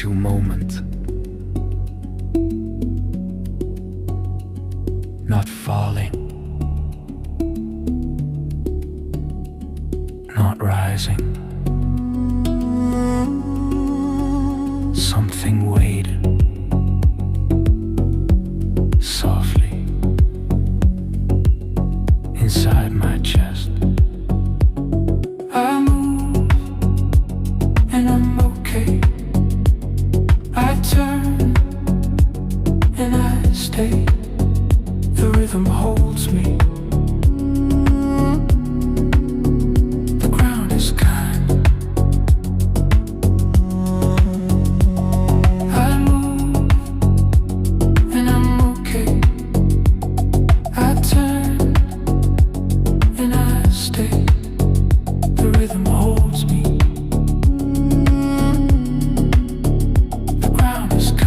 into moment, not falling, not rising. Something waited softly inside my chest. I move and I'm okay. I turn and I stay. The rhythm holds me. The ground is kind. I move and I'm okay. I turn and I stay. The rhythm holds me. The ground is kind.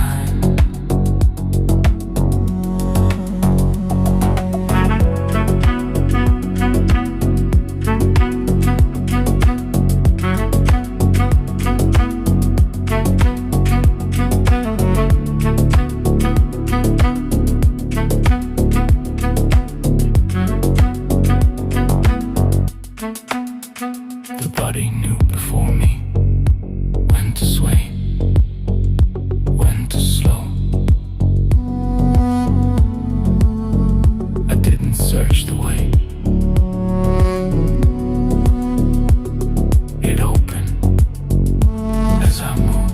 The body knew before me when to sway, when to slow. I didn't search the way. It opened as I moved.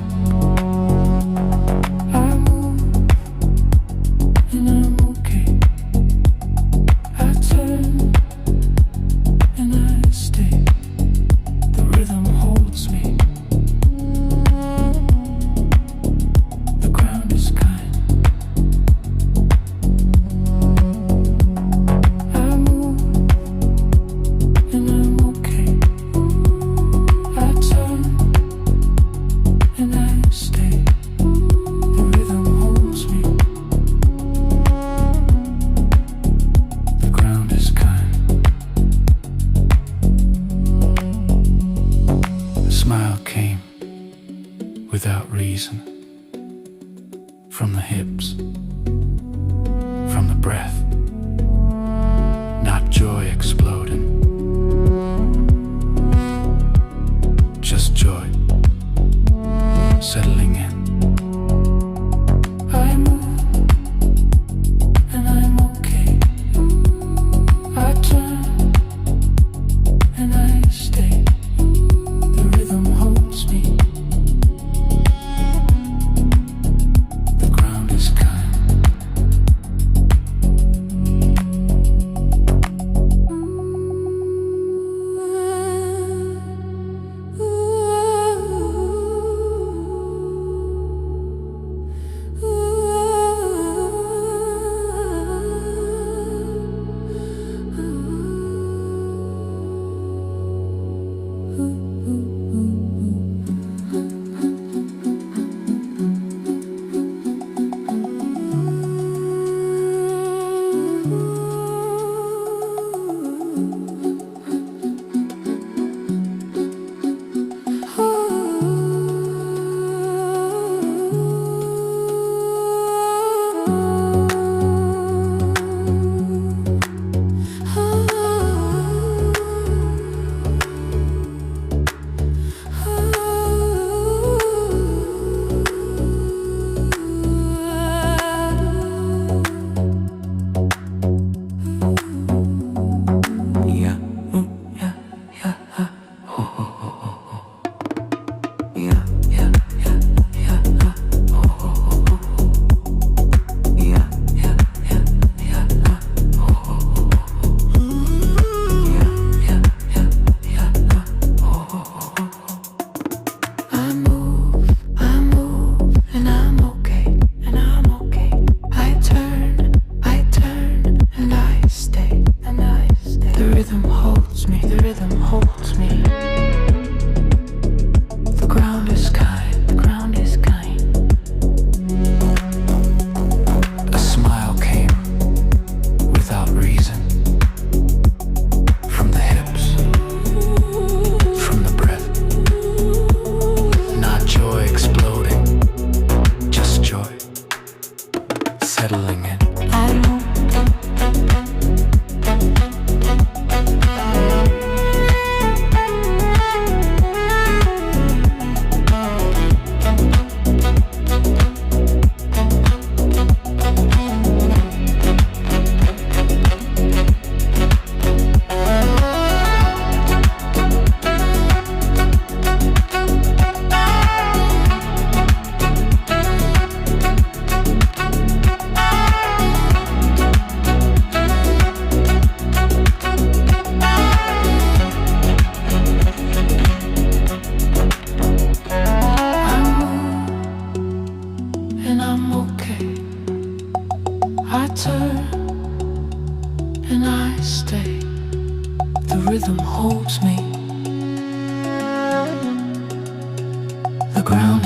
I move and I'm okay. I turn and I stay. The rhythm holds me. The ground is kind. I move and I'm okay. I turn and I stay. The rhythm holds me. The ground is kind. A smile came without reason, from the hips, from the breath, not joy exploding, just joy settling in. I move and I'm okay. I turn and I stay. The rhythm holds me. The ground is kind.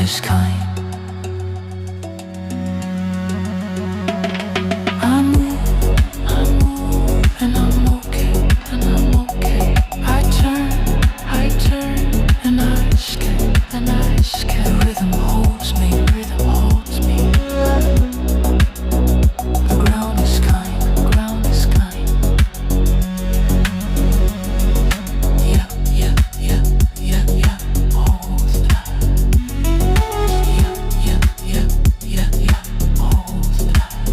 is kind. I move, and I'm okay, and I'm okay. I turn, and I escape, and I escape. The rhythm holds me, rhythm holds me. The ground is kind, the ground is kind. Yeah, yeah, yeah, yeah, yeah, all the time. Yeah, yeah, yeah, yeah, yeah, all the time.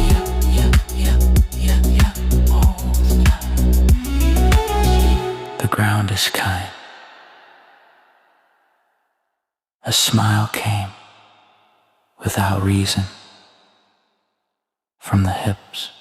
Yeah, yeah, yeah, yeah, yeah, all the time. The ground is kind. A smile came without reason from the hips.